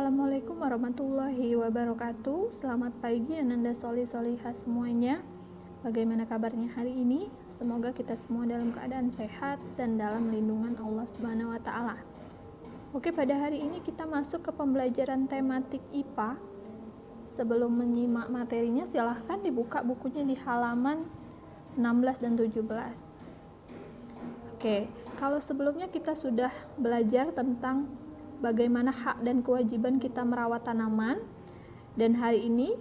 Assalamualaikum warahmatullahi wabarakatuh. Selamat pagi Ananda Solih-Solihah semuanya. Bagaimana kabarnya hari ini? Semoga kita semua dalam keadaan sehat dan dalam lindungan Allah Subhanahu wa taala. Oke, pada hari ini kita masuk ke pembelajaran tematik IPA. Sebelum menyimak materinya, silahkan dibuka bukunya di halaman 16 dan 17. Oke, kalau sebelumnya kita sudah belajar tentang bagaimana hak dan kewajiban kita merawat tanaman, dan hari ini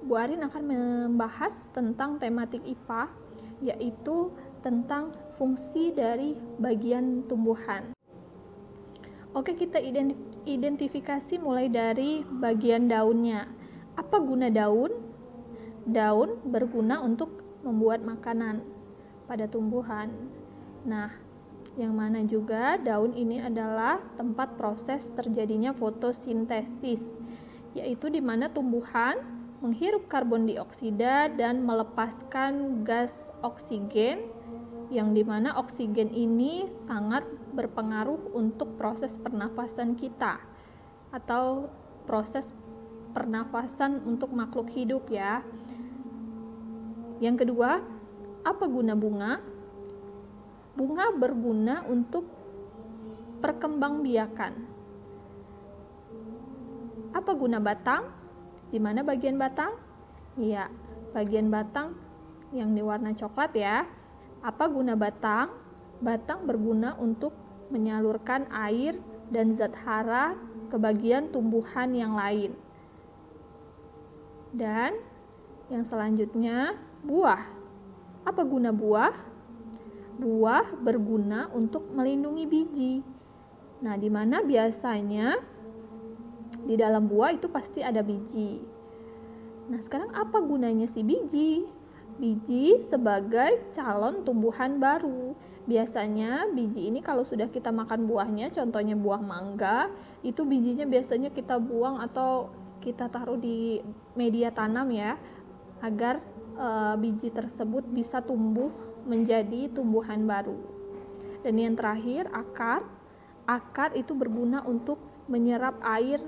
Bu Arin akan membahas tentang tematik IPA, yaitu tentang fungsi dari bagian tumbuhan. Oke, kita identifikasi mulai dari bagian daunnya. Apa guna daun? Daun berguna untuk membuat makanan pada tumbuhan. Nah, yang mana juga daun ini adalah tempat proses terjadinya fotosintesis, yaitu di mana tumbuhan menghirup karbon dioksida dan melepaskan gas oksigen, yang dimana oksigen ini sangat berpengaruh untuk proses pernafasan kita atau proses pernafasan untuk makhluk hidup ya. Yang kedua, apa guna bunga? Bunga berguna untuk perkembangbiakan. Apa guna batang? Di mana bagian batang? Iya, bagian batang yang diwarna coklat ya. Apa guna batang? Batang berguna untuk menyalurkan air dan zat hara ke bagian tumbuhan yang lain. Dan yang selanjutnya, buah. Apa guna buah? Buah berguna untuk melindungi biji. Nah, di mana biasanya di dalam buah itu pasti ada biji. Nah, sekarang apa gunanya si biji? Biji sebagai calon tumbuhan baru. Biasanya biji ini kalau sudah kita makan buahnya, contohnya buah mangga, itu bijinya biasanya kita buang atau kita taruh di media tanam ya, agar biji tersebut bisa tumbuh menjadi tumbuhan baru. Dan yang terakhir, akar. Akar itu berguna untuk menyerap air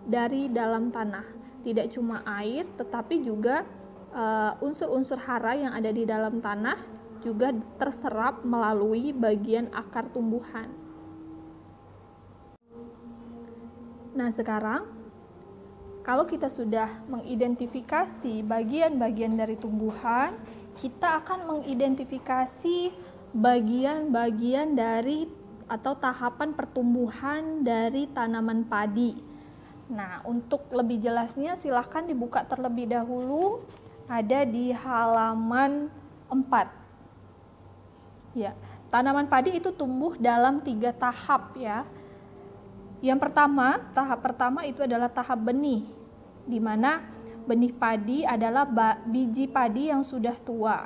dari dalam tanah. Tidak cuma air, tetapi juga unsur-unsur hara yang ada di dalam tanah juga terserap melalui bagian akar tumbuhan. Nah, sekarang kalau kita sudah mengidentifikasi bagian-bagian dari tumbuhan, kita akan mengidentifikasi bagian-bagian dari atau tahapan pertumbuhan dari tanaman padi. Nah, untuk lebih jelasnya silahkan dibuka terlebih dahulu, ada di halaman 4. Ya, tanaman padi itu tumbuh dalam 3 tahap ya. Yang pertama, tahap pertama itu adalah tahap benih, di mana benih padi adalah biji padi yang sudah tua.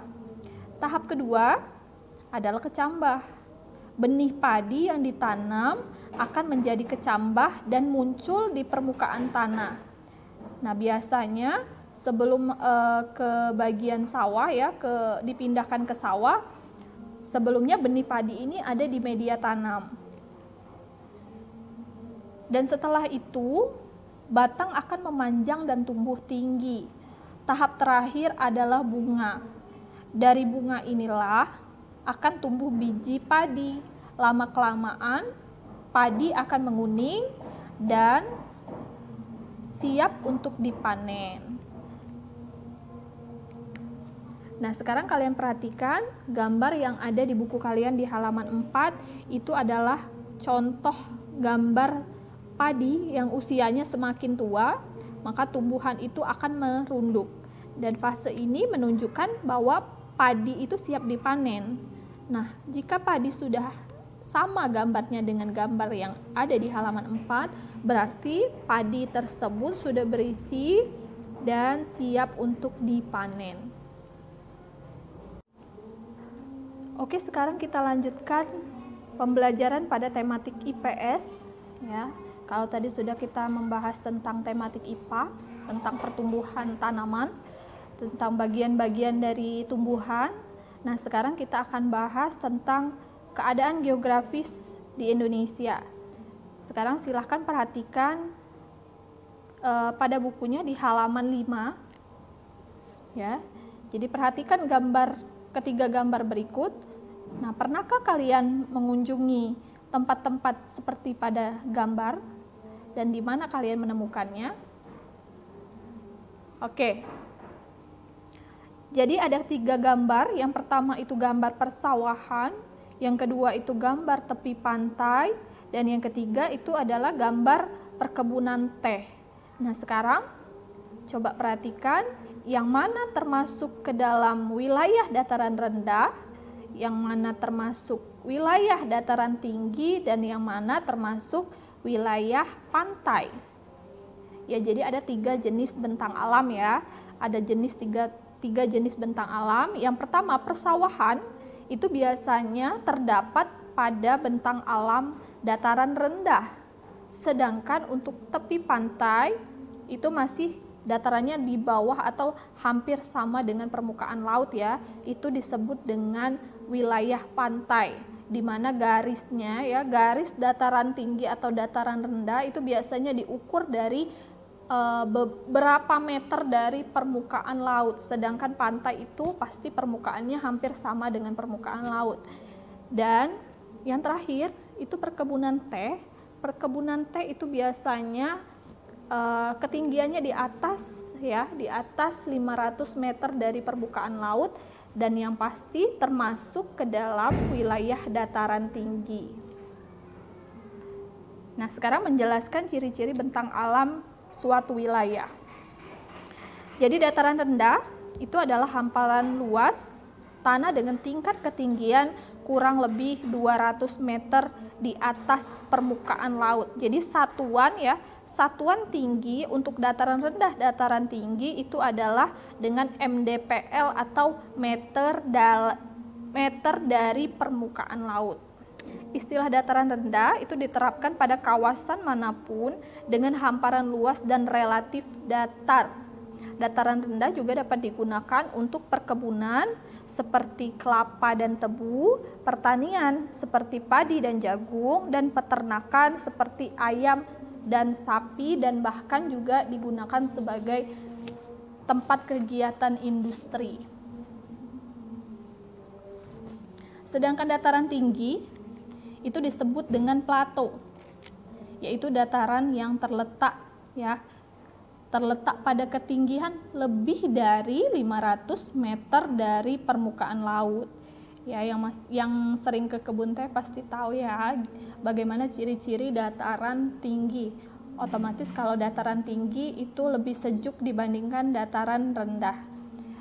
Tahap kedua adalah kecambah. Benih padi yang ditanam akan menjadi kecambah dan muncul di permukaan tanah. Nah, biasanya sebelum ke bagian sawah ya, dipindahkan ke sawah, sebelumnya benih padi ini ada di media tanam. Dan setelah itu, batang akan memanjang dan tumbuh tinggi. Tahap terakhir adalah bunga. Dari bunga inilah akan tumbuh biji padi. Lama-kelamaan, padi akan menguning dan siap untuk dipanen. Nah, sekarang kalian perhatikan gambar yang ada di buku kalian di halaman 4, itu adalah contoh gambar padi yang usianya semakin tua, maka tumbuhan itu akan merunduk. Dan fase ini menunjukkan bahwa padi itu siap dipanen. Nah, jika padi sudah sama gambarnya dengan gambar yang ada di halaman 4, berarti padi tersebut sudah berisi dan siap untuk dipanen. Oke, sekarang kita lanjutkan pembelajaran pada tematik IPS ya. Kalau tadi sudah kita membahas tentang tematik IPA, tentang pertumbuhan tanaman, tentang bagian-bagian dari tumbuhan. Nah, sekarang kita akan bahas tentang keadaan geografis di Indonesia. Sekarang silahkan perhatikan pada bukunya di halaman 5. Ya. Jadi perhatikan ketiga gambar berikut. Nah, pernahkah kalian mengunjungi tempat-tempat seperti pada gambar dan di mana kalian menemukannya? Oke. Jadi ada 3 gambar. Yang pertama itu gambar persawahan, yang kedua itu gambar tepi pantai, dan yang ketiga itu adalah gambar perkebunan teh. Nah, sekarang coba perhatikan yang mana termasuk ke dalam wilayah dataran rendah, yang mana termasuk wilayah dataran tinggi, dan yang mana termasuk wilayah pantai. Ya, jadi ada 3 jenis bentang alam ya. Ada tiga jenis bentang alam. Yang pertama, persawahan itu biasanya terdapat pada bentang alam dataran rendah. Sedangkan untuk tepi pantai itu masih datarannya di bawah atau hampir sama dengan permukaan laut ya. Itu disebut dengan wilayah pantai, di mana garisnya ya, garis dataran tinggi atau dataran rendah itu biasanya diukur dari beberapa meter dari permukaan laut, sedangkan pantai itu pasti permukaannya hampir sama dengan permukaan laut. Dan yang terakhir itu perkebunan teh. Perkebunan teh itu biasanya ketinggiannya di atas 500 meter dari permukaan laut, dan yang pasti termasuk ke dalam wilayah dataran tinggi. Nah, sekarang menjelaskan ciri-ciri bentang alam suatu wilayah. Jadi dataran rendah itu adalah hamparan luas tanah dengan tingkat ketinggian kurang lebih 200 meter di atas permukaan laut. Jadi satuan tinggi untuk dataran rendah, dataran tinggi itu adalah dengan MDPL atau meter dari permukaan laut. Istilah dataran rendah itu diterapkan pada kawasan manapun dengan hamparan luas dan relatif datar. Dataran rendah juga dapat digunakan untuk perkebunan seperti kelapa dan tebu, pertanian seperti padi dan jagung, dan peternakan seperti ayam dan sapi, dan bahkan juga digunakan sebagai tempat kegiatan industri. Sedangkan dataran tinggi itu disebut dengan plato, yaitu dataran yang terletak pada ketinggian lebih dari 500 meter dari permukaan laut. Ya, yang sering ke kebun teh pasti tahu ya bagaimana ciri-ciri dataran tinggi. Otomatis kalau dataran tinggi itu lebih sejuk dibandingkan dataran rendah.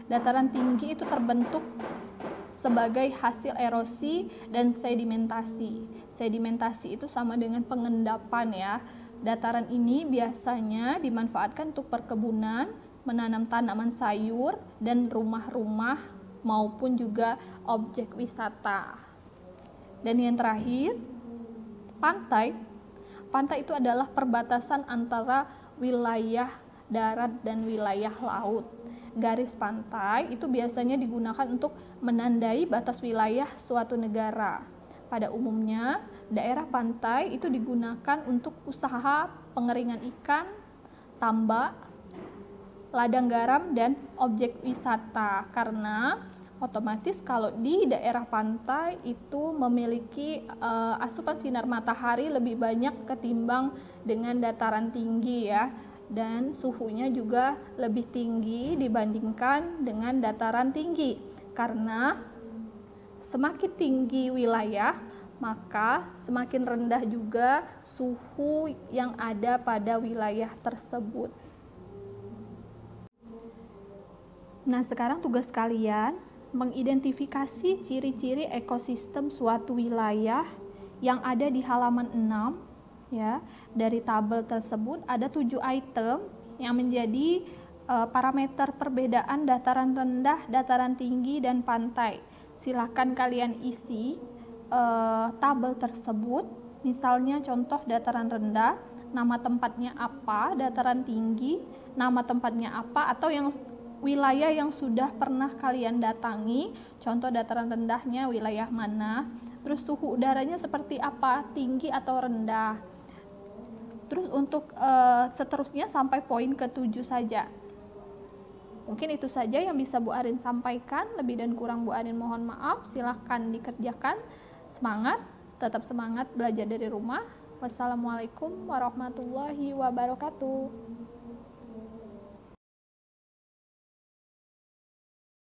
Dataran tinggi itu terbentuk sebagai hasil erosi dan sedimentasi. Sedimentasi itu sama dengan pengendapan ya. Dataran ini biasanya dimanfaatkan untuk perkebunan, menanam tanaman sayur, dan rumah-rumah maupun juga objek wisata. Dan yang terakhir, pantai. Pantai itu adalah perbatasan antara wilayah darat dan wilayah laut. Garis pantai itu biasanya digunakan untuk menandai batas wilayah suatu negara. Pada umumnya, daerah pantai itu digunakan untuk usaha pengeringan ikan, tambak, ladang garam, dan objek wisata. Karena otomatis kalau di daerah pantai itu memiliki asupan sinar matahari lebih banyak ketimbang dengan dataran tinggi ya. Dan suhunya juga lebih tinggi dibandingkan dengan dataran tinggi, karena semakin tinggi wilayah maka semakin rendah juga suhu yang ada pada wilayah tersebut. Nah, sekarang tugas kalian mengidentifikasi ciri-ciri ekosistem suatu wilayah yang ada di halaman 6. Ya, dari tabel tersebut ada 7 item yang menjadi parameter perbedaan dataran rendah, dataran tinggi, dan pantai. Silahkan kalian isi tabel tersebut. Misalnya contoh dataran rendah, nama tempatnya apa, dataran tinggi, nama tempatnya apa, atau yang wilayah yang sudah pernah kalian datangi, contoh dataran rendahnya wilayah mana, terus suhu udaranya seperti apa, tinggi atau rendah. Terus untuk seterusnya sampai poin ke-7 saja. Mungkin itu saja yang bisa Bu Arin sampaikan. Lebih dan kurang Bu Arin mohon maaf. Silahkan dikerjakan. Semangat, tetap semangat belajar dari rumah. Wassalamualaikum warahmatullahi wabarakatuh.